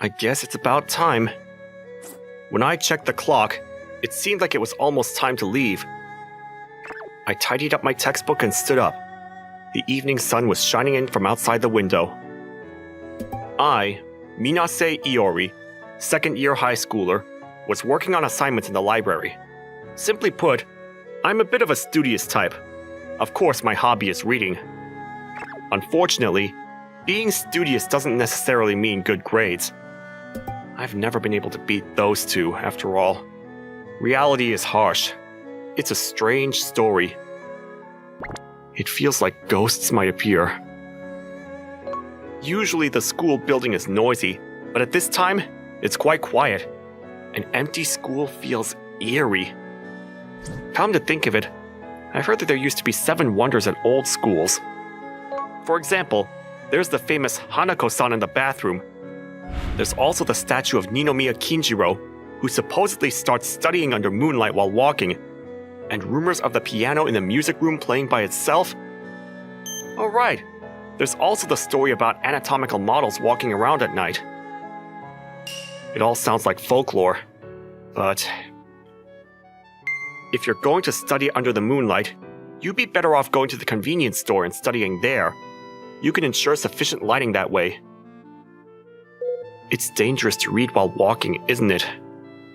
I guess it's about time. When I checked the clock, it seemed like it was almost time to leave. I tidied up my textbook and stood up. The evening sun was shining in from outside the window. I, Minase Iori, second-year high schooler, was working on assignments in the library. Simply put, I'm a bit of a studious type. Of course, my hobby is reading. Unfortunately, being studious doesn't necessarily mean good grades. I've never been able to beat those two, after all. Reality is harsh. It's a strange story. It feels like ghosts might appear. Usually the school building is noisy, but at this time, it's quite quiet. An empty school feels eerie. Come to think of it, I heard that there used to be 7 wonders at old schools. For example, there's the famous Hanako-san in the bathroom. There's also the statue of Ninomiya Kinjiro, who supposedly starts studying under moonlight while walking, and rumors of the piano in the music room playing by itself. Oh right, there's also the story about anatomical models walking around at night. It all sounds like folklore, but if you're going to study under the moonlight, you'd be better off going to the convenience store and studying there. You can ensure sufficient lighting that way. It's dangerous to read while walking, isn't it?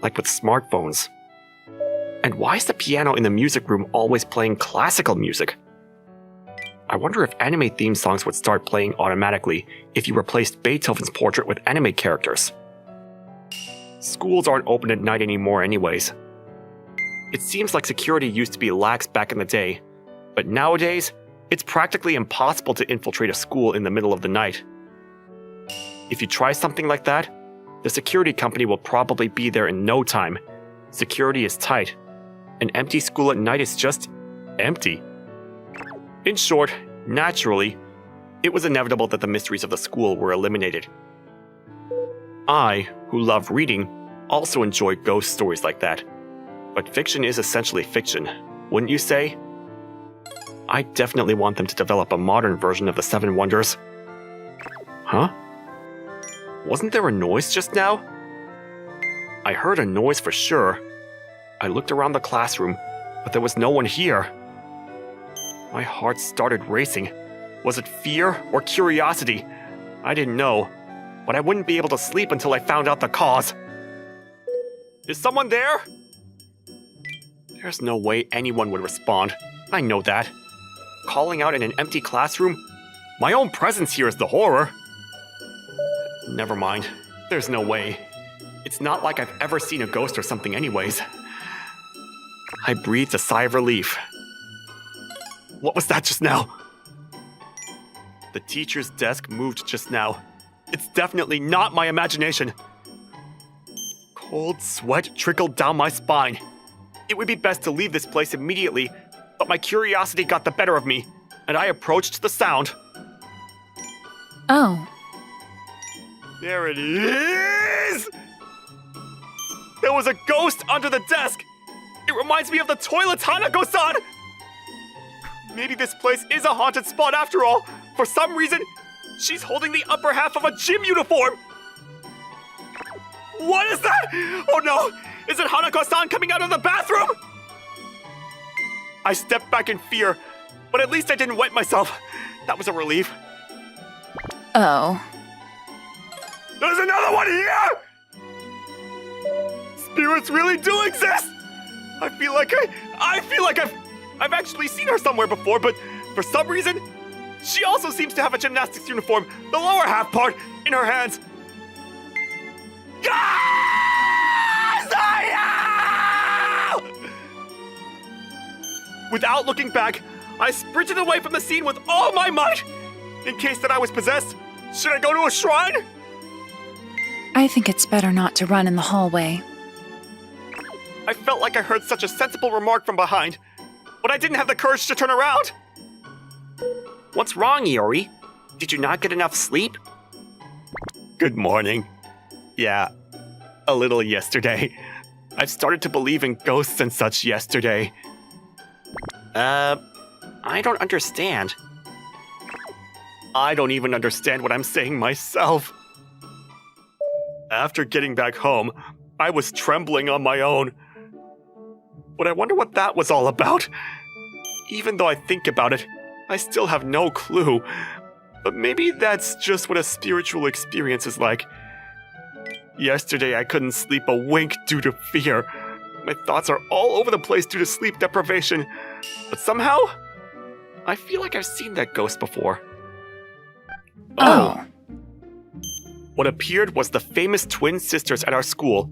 Like with smartphones. And why is the piano in the music room always playing classical music? I wonder if anime theme songs would start playing automatically if you replaced Beethoven's portrait with anime characters. Schools aren't open at night anymore anyways. It seems like security used to be lax back in the day, but nowadays, it's practically impossible to infiltrate a school in the middle of the night. If you try something like that, the security company will probably be there in no time. Security is tight. An empty school at night is just empty. In short, naturally, it was inevitable that the mysteries of the school were eliminated. I, who love reading, also enjoy ghost stories like that. But fiction is essentially fiction, wouldn't you say? I definitely want them to develop a modern version of the 7 Wonders. Huh? Wasn't there a noise just now? I heard a noise for sure. I looked around the classroom, but there was no one here. My heart started racing. Was it fear or curiosity? I didn't know, but I wouldn't be able to sleep until I found out the cause. Is someone there? There's no way anyone would respond. I know that. Calling out in an empty classroom? My own presence here is the horror. Never mind. There's no way. It's not like I've ever seen a ghost or something anyways. I breathed a sigh of relief. What was that just now? The teacher's desk moved just now. It's definitely not my imagination. Cold sweat trickled down my spine. It would be best to leave this place immediately, but my curiosity got the better of me, and I approached the sound. Oh. There it is! There was a ghost under the desk! It reminds me of the toilet Hanako-san! Maybe this place is a haunted spot after all. For some reason, she's holding the upper half of a gym uniform! What is that? Oh no! Is it Hanako-san coming out of the bathroom? I stepped back in fear, but at least I didn't wet myself. That was a relief. Oh. There's another one here! Spirits really do exist! I feel like I've actually seen her somewhere before, but for some reason, she also seems to have a gymnastics uniform, the lower half part, in her hands. Without looking back, I sprinted away from the scene with all my might. In case that I was possessed, should I go to a shrine? I think it's better not to run in the hallway. I felt like I heard such a sensible remark from behind, but I didn't have the courage to turn around. What's wrong, Iori? Did you not get enough sleep? Good morning. Yeah, a little yesterday. I've started to believe in ghosts and such yesterday. I don't understand. I don't even understand what I'm saying myself. After getting back home, I was trembling on my own. But I wonder what that was all about. Even though I think about it, I still have no clue. But maybe that's just what a spiritual experience is like. Yesterday I couldn't sleep a wink due to fear. My thoughts are all over the place due to sleep deprivation. But somehow, I feel like I've seen that ghost before. Oh. What appeared was the famous twin sisters at our school,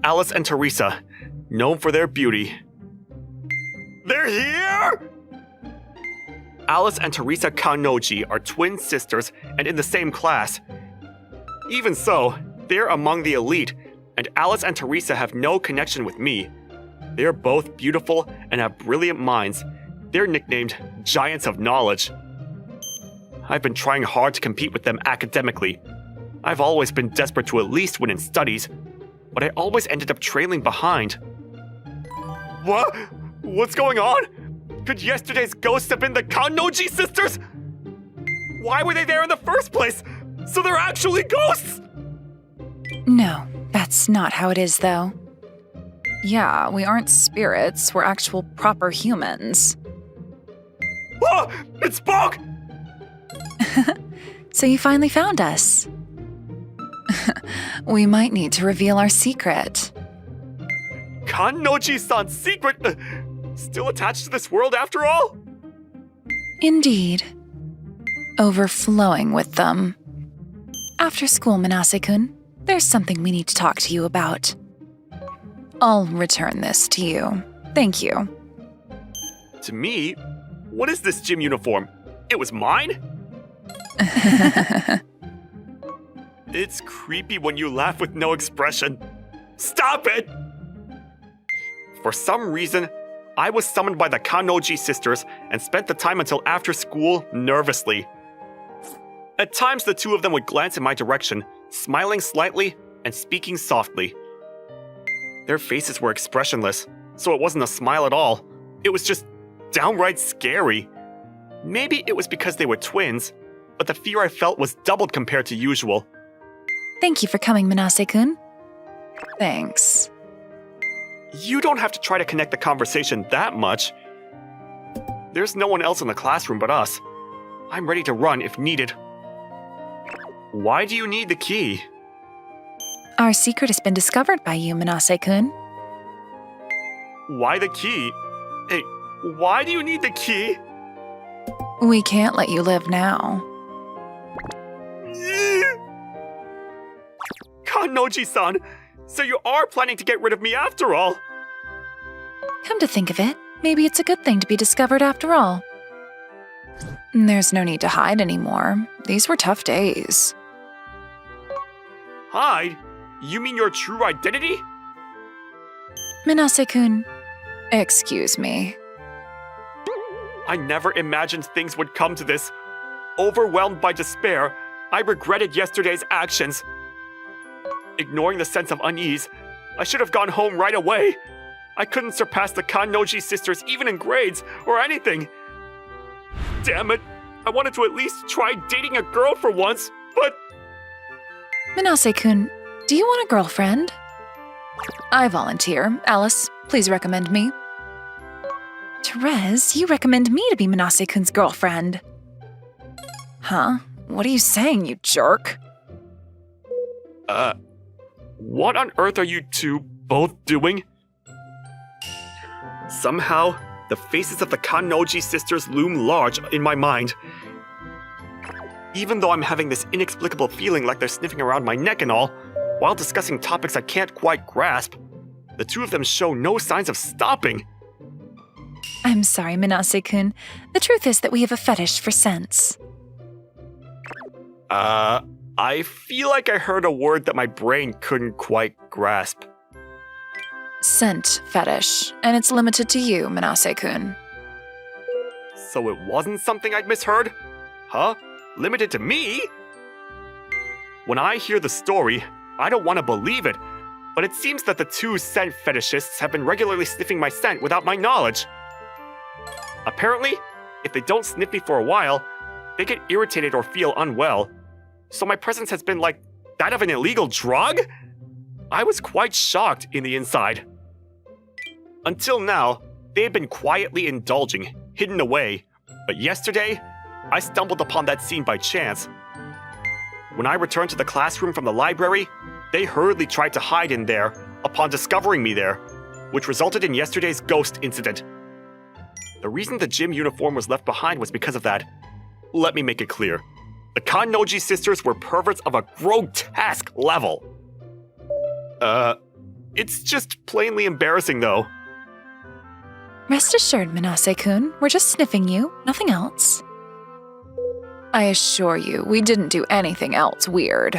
Alice and Teresa, known for their beauty. They're here! Alice and Teresa Kannoji are twin sisters and in the same class. Even so, they're among the elite, and Alice and Teresa have no connection with me. They're both beautiful and have brilliant minds. They're nicknamed Giants of Knowledge. I've been trying hard to compete with them academically. I've always been desperate to at least win in studies, but I always ended up trailing behind. What? What's going on? Could yesterday's ghosts have been the Kannoji sisters? Why were they there in the first place? So they're actually ghosts? No, that's not how it is, though. Yeah, we aren't spirits, we're actual proper humans. Ah! It spoke! So you finally found us. We might need to reveal our secret. Kannoji-san's secret? Still attached to this world after all? Indeed. Overflowing with them. After school, Manase-kun, there's something we need to talk to you about. I'll return this to you. Thank you. To me? What is this gym uniform? It was mine? It's creepy when you laugh with no expression. Stop it! For some reason, I was summoned by the Kannoji sisters and spent the time until after school nervously. At times, the two of them would glance in my direction, smiling slightly and speaking softly. Their faces were expressionless, so it wasn't a smile at all. It was just downright scary. Maybe it was because they were twins, but the fear I felt was doubled compared to usual. Thank you for coming, Manase-kun. Thanks. You don't have to try to connect the conversation that much. There's no one else in the classroom but us. I'm ready to run if needed. Why do you need the key? Our secret has been discovered by you, Manase-kun. Why the key? Hey, why do you need the key? We can't let you live now. Kannoji-san, so you are planning to get rid of me after all? Come to think of it, maybe it's a good thing to be discovered after all. There's no need to hide anymore. These were tough days. Hide? You mean your true identity? Manase-kun, excuse me. I never imagined things would come to this. Overwhelmed by despair, I regretted yesterday's actions. Ignoring the sense of unease, I should have gone home right away. I couldn't surpass the Kannoji sisters even in grades or anything. Damn it, I wanted to at least try dating a girl for once, but... Manase-kun, do you want a girlfriend? I volunteer. Alice, please recommend me. Therese, you recommend me to be Manase-kun's girlfriend. Huh? What are you saying, you jerk? What on earth are you two both doing? Somehow, the faces of the Kannoji sisters loom large in my mind. Even though I'm having this inexplicable feeling like they're sniffing around my neck and all, while discussing topics I can't quite grasp, the two of them show no signs of stopping. I'm sorry, Manase-kun. The truth is that we have a fetish for scents. I feel like I heard a word that my brain couldn't quite grasp. Scent fetish, and it's limited to you, Manase-kun. So it wasn't something I'd misheard? Huh? Limited to me? When I hear the story, I don't want to believe it, but it seems that the two scent fetishists have been regularly sniffing my scent without my knowledge. Apparently, if they don't sniff me for a while, they get irritated or feel unwell. So my presence has been like That of an illegal drug? I was quite shocked in the inside. Until now, they had been quietly indulging, hidden away. But yesterday, I stumbled upon that scene by chance. When I returned to the classroom from the library, they hurriedly tried to hide in there upon discovering me there, which resulted in yesterday's ghost incident. The reason the gym uniform was left behind was because of that. Let me make it clear. The Kannoji sisters were perverts of a grotesque level. It's just plainly embarrassing though. Rest assured, Manase-kun, we're just sniffing you, nothing else. I assure you, we didn't do anything else weird.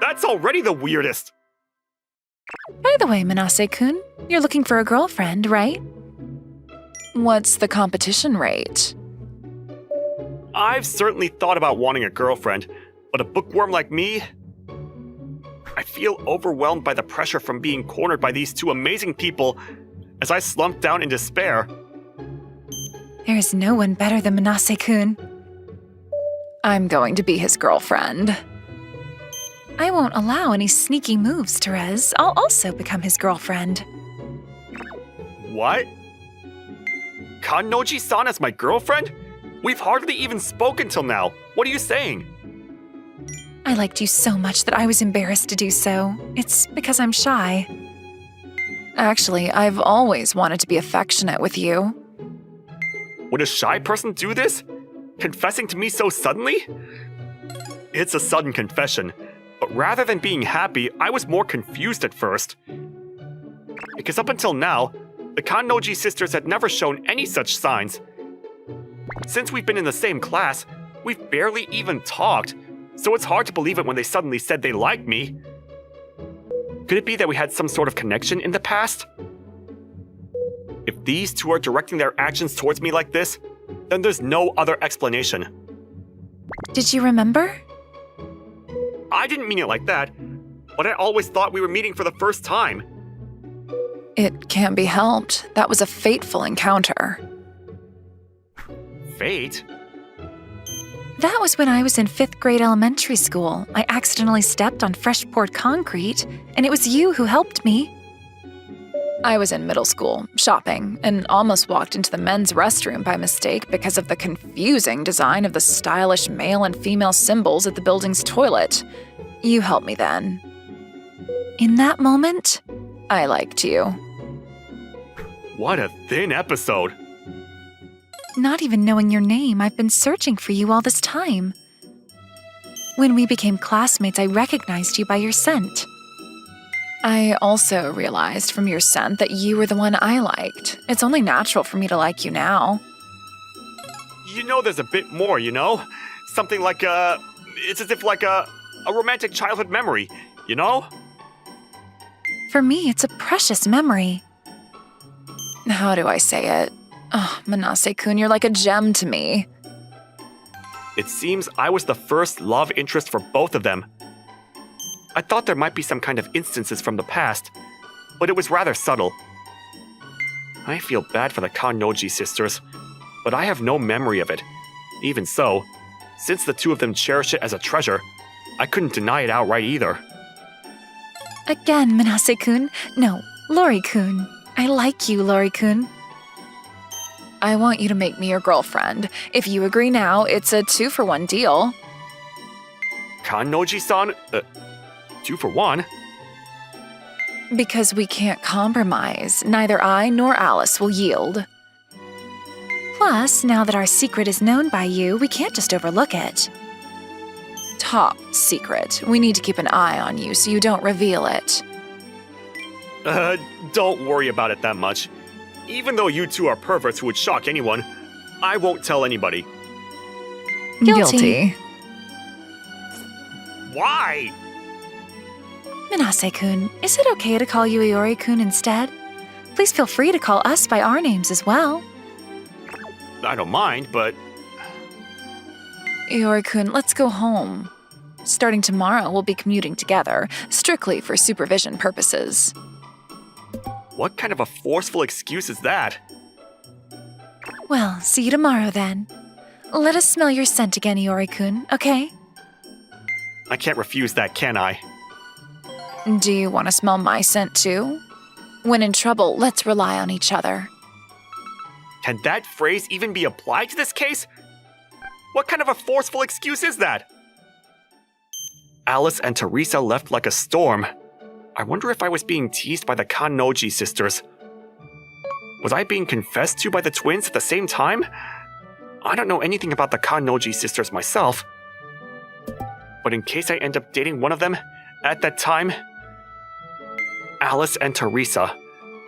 That's already the weirdest. By the way, Manase-kun, you're looking for a girlfriend, right? What's the competition rate? I've certainly thought about wanting a girlfriend, but a bookworm like me? I feel overwhelmed by the pressure from being cornered by these two amazing people as I slump down in despair. There is no one better than Manase-kun. I'm going to be his girlfriend. I won't allow any sneaky moves, Therese. I'll also become his girlfriend. What? Kannoji-san as my girlfriend? We've hardly even spoken till now. What are you saying? I liked you so much that I was embarrassed to do so. It's because I'm shy. Actually, I've always wanted to be affectionate with you. Would a shy person do this? Confessing to me so suddenly? It's a sudden confession, but rather than being happy, I was more confused at first. Because up until now, the Kannoji sisters had never shown any such signs. Since we've been in the same class, we've barely even talked, so it's hard to believe it when they suddenly said they liked me. Could it be that we had some sort of connection in the past? If these two are directing their actions towards me like this, then there's no other explanation. Did you remember? I didn't mean it like that, but I always thought we were meeting for the first time. It can't be helped. That was a fateful encounter. Fate? That was when I was in 5th grade elementary school. I accidentally stepped on fresh poured concrete, and it was you who helped me. I was in middle school, shopping, and almost walked into the men's restroom by mistake because of the confusing design of the stylish male and female symbols at the building's toilet. You helped me then. In that moment, I liked you. What a thin episode. Not even knowing your name, I've been searching for you all this time. When we became classmates, I recognized you by your scent. I also realized from your scent that you were the one I liked. It's only natural for me to like you now. You know there's a bit more, you know? Something like it's as if like a romantic childhood memory, you know? For me, it's a precious memory. How do I say it? Oh, Manase-kun, you're like a gem to me. It seems I was the first love interest for both of them. I thought there might be some kind of instances from the past, but it was rather subtle. I feel bad for the Kannoji sisters, but I have no memory of it. Even so, since the two of them cherish it as a treasure, I couldn't deny it outright either. Again, Manase-kun. No, Lori-kun. I like you, Lori-kun. I want you to make me your girlfriend. If you agree now, it's a 2-for-1 deal. Kannoji-san? 2 for 1? Because we can't compromise. Neither I nor Alice will yield. Plus, now that our secret is known by you, we can't just overlook it. Top secret. We need to keep an eye on you so you don't reveal it. Don't worry about it that much. Even though you two are perverts who would shock anyone, I won't tell anybody. Guilty. Why? Manase-kun, is it okay to call you Iori-kun instead? Please feel free to call us by our names as well. I don't mind, but... Iori-kun, let's go home. Starting tomorrow, we'll be commuting together, strictly for supervision purposes. What kind of a forceful excuse is that? Well, see you tomorrow then. Let us smell your scent again, Iori-kun, okay? I can't refuse that, can I? Do you want to smell my scent too? When in trouble, let's rely on each other. Can that phrase even be applied to this case? What kind of a forceful excuse is that? Alice and Teresa left like a storm. I wonder if I was being teased by the Kannoji sisters. Was I being confessed to by the twins at the same time? I don't know anything about the Kannoji sisters myself. But in case I end up dating one of them, at that time, Alice and Teresa,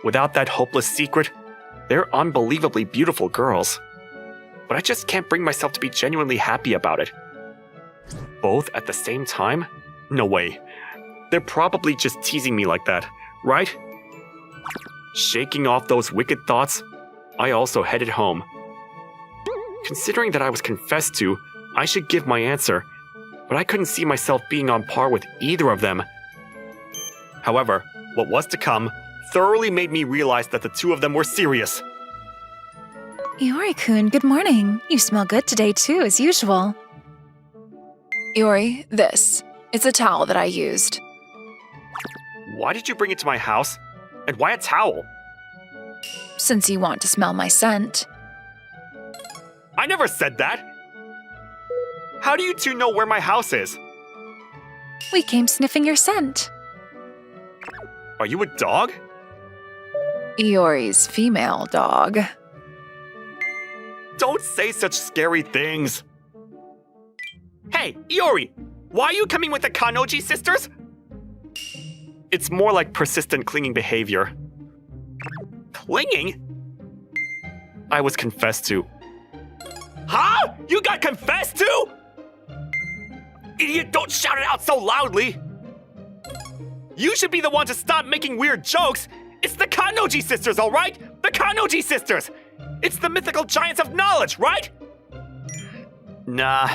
without that hopeless secret, they're unbelievably beautiful girls. But I just can't bring myself to be genuinely happy about it. Both at the same time? No way. They're probably just teasing me like that, right? Shaking off those wicked thoughts, I also headed home. Considering that I was confessed to, I should give my answer, but I couldn't see myself being on par with either of them. However, what was to come thoroughly made me realize that the two of them were serious. Iori-kun, good morning. You smell good today too, as usual. Iori, this. It's a towel that I used. Why did you bring it to my house? And why a towel? Since you want to smell my scent. I never said that! How do you two know where my house is? We came sniffing your scent. Are you a dog? Iori's female dog. Don't say such scary things. Hey, Iori! Why are you coming with the Kannoji sisters? It's more like persistent clinging behavior. Clinging? I was confessed to. Huh? You got confessed to? Idiot, don't shout it out so loudly! You should be the one to stop making weird jokes! It's the Kannoji sisters, alright? The Kannoji sisters! It's the mythical giants of knowledge, right? Nah,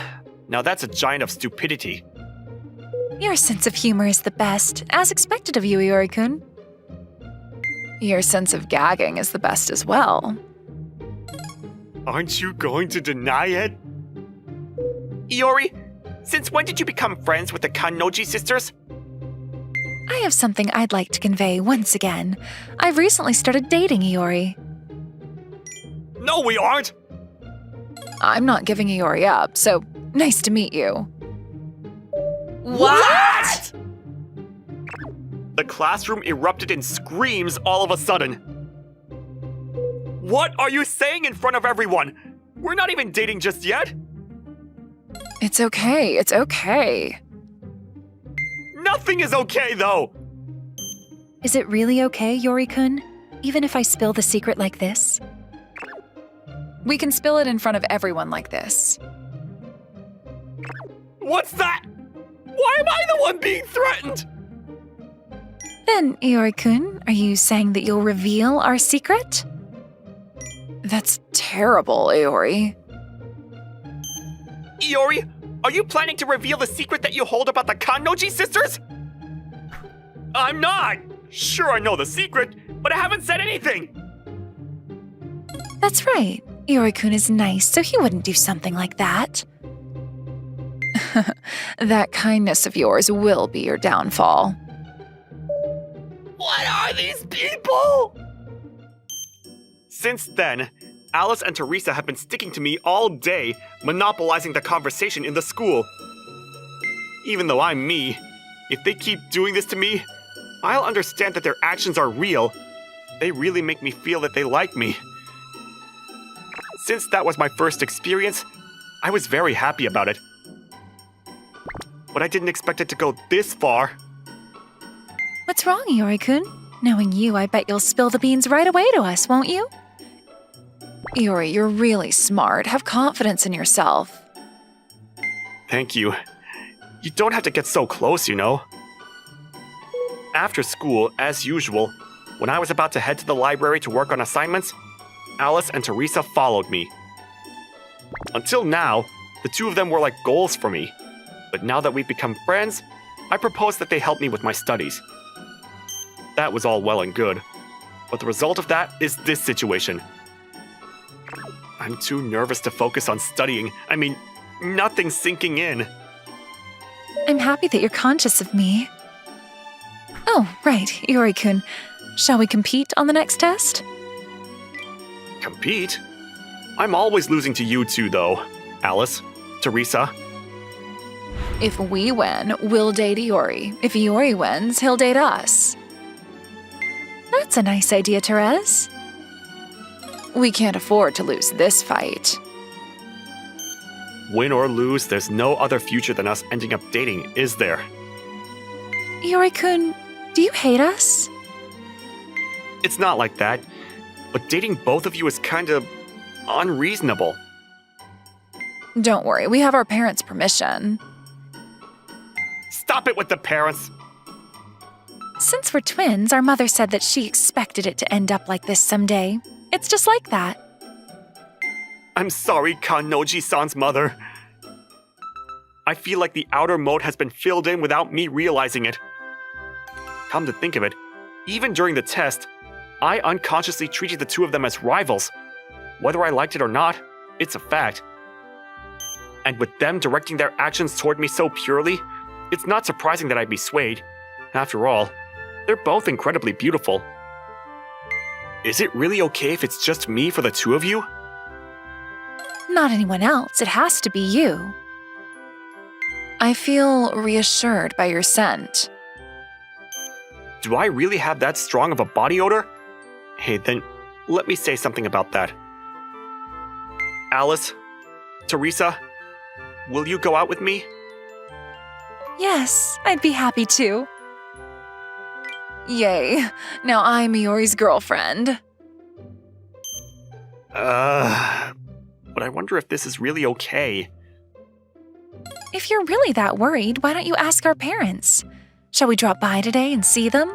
now that's a giant of stupidity. Your sense of humor is the best, as expected of you, Iori-kun. Your sense of gagging is the best as well. Aren't you going to deny it? Iori, since when did you become friends with the Kannoji sisters? I have something I'd like to convey once again. I've recently started dating Iori. No, we aren't! I'm not giving Iori up, so nice to meet you. What? The classroom erupted in screams all of a sudden. What are you saying in front of everyone? We're not even dating just yet. It's okay, it's okay. Nothing is okay, though. Is it really okay, Iori-kun? Even if I spill the secret like this? We can spill it in front of everyone like this. What's that? Why am I the one being threatened? Then, Iori-kun, are you saying that you'll reveal our secret? That's terrible, Iori. Iori, are you planning to reveal the secret that you hold about the Kannoji sisters? I'm not! Sure, I know the secret, but I haven't said anything! That's right. Iori-kun is nice, so he wouldn't do something like that. That kindness of yours will be your downfall. What are these people? Since then, Alice and Teresa have been sticking to me all day, monopolizing the conversation in the school. Even though I'm me, if they keep doing this to me, I'll understand that their actions are real. They really make me feel that they like me. Since that was my first experience, I was very happy about it. But I didn't expect it to go this far. What's wrong, Iori-kun? Knowing you, I bet you'll spill the beans right away to us, won't you? Iori, you're really smart. Have confidence in yourself. Thank you. You don't have to get so close, you know. After school, as usual, when I was about to head to the library to work on assignments, Alice and Teresa followed me. Until now, the two of them were like goals for me. But now that we've become friends, I propose that they help me with my studies. That was all well and good, but the result of that is this situation. I'm too nervous to focus on studying. I mean, nothing's sinking in. I'm happy that you're conscious of me. Oh, right, Iori-kun. Shall we compete on the next test? Compete? I'm always losing to you two, though. Alice, Teresa. If we win, we'll date Iori. If Iori wins, he'll date us. That's a nice idea, Therese. We can't afford to lose this fight. Win or lose, there's no other future than us ending up dating, is there? Iori-kun, do you hate us? It's not like that, but dating both of you is kind of unreasonable. Don't worry, we have our parents' permission. Stop it with the parents! Since we're twins, our mother said that she expected it to end up like this someday. It's just like that. I'm sorry, Kannoji-san's mother. I feel like the outer moat has been filled in without me realizing it. Come to think of it, even during the test, I unconsciously treated the two of them as rivals. Whether I liked it or not, it's a fact. And with them directing their actions toward me so purely, it's not surprising that I'd be swayed. After all, they're both incredibly beautiful. Is it really okay if it's just me for the two of you? Not anyone else, it has to be you. I feel reassured by your scent. Do I really have that strong of a body odor? Hey, then let me say something about that. Alice, Teresa, will you go out with me? Yes, I'd be happy to. Yay, now I'm Iori's girlfriend. But I wonder if this is really okay. If you're really that worried, why don't you ask our parents? Shall we drop by today and see them?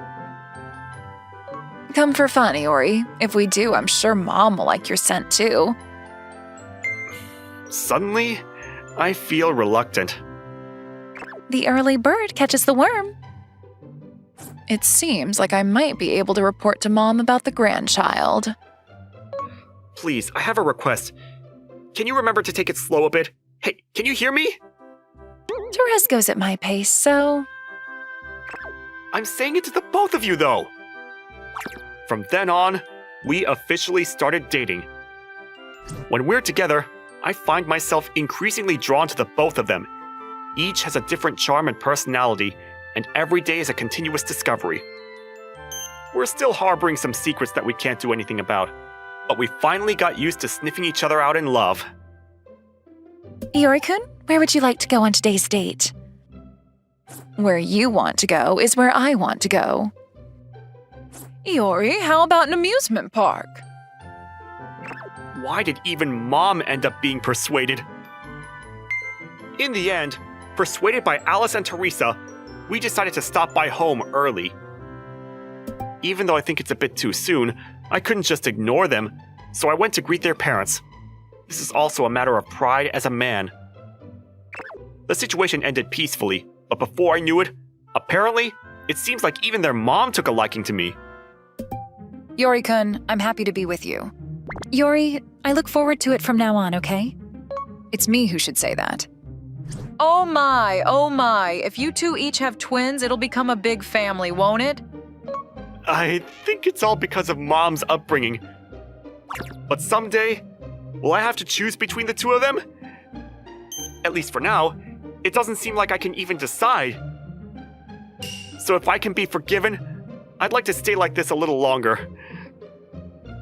Come for fun, Iori. If we do, I'm sure Mom will like your scent too. Suddenly, I feel reluctant. The early bird catches the worm. It seems like I might be able to report to Mom about the grandchild. Please, I have a request. Can you remember to take it slow a bit? Hey, can you hear me? Therese goes at my pace, so... I'm saying it to the both of you, though. From then on, we officially started dating. When we're together, I find myself increasingly drawn to the both of them. Each has a different charm and personality, and every day is a continuous discovery. We're still harboring some secrets that we can't do anything about, but we finally got used to sniffing each other out in love. Iori-kun, where would you like to go on today's date? Where you want to go is where I want to go. Iori, how about an amusement park? Why did even Mom end up being persuaded? In the end, persuaded by Alice and Teresa, we decided to stop by home early. Even though I think it's a bit too soon, I couldn't just ignore them, so I went to greet their parents. This is also a matter of pride as a man. The situation ended peacefully, but before I knew it, apparently, it seems like even their mom took a liking to me. Iori-kun, I'm happy to be with you. Iori, I look forward to it from now on, okay? It's me who should say that. Oh my, if you two each have twins, it'll become a big family, won't it? I think it's all because of Mom's upbringing. But someday, will I have to choose between the two of them? At least for now, it doesn't seem like I can even decide. So if I can be forgiven, I'd like to stay like this a little longer.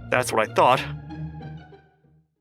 That's what I thought.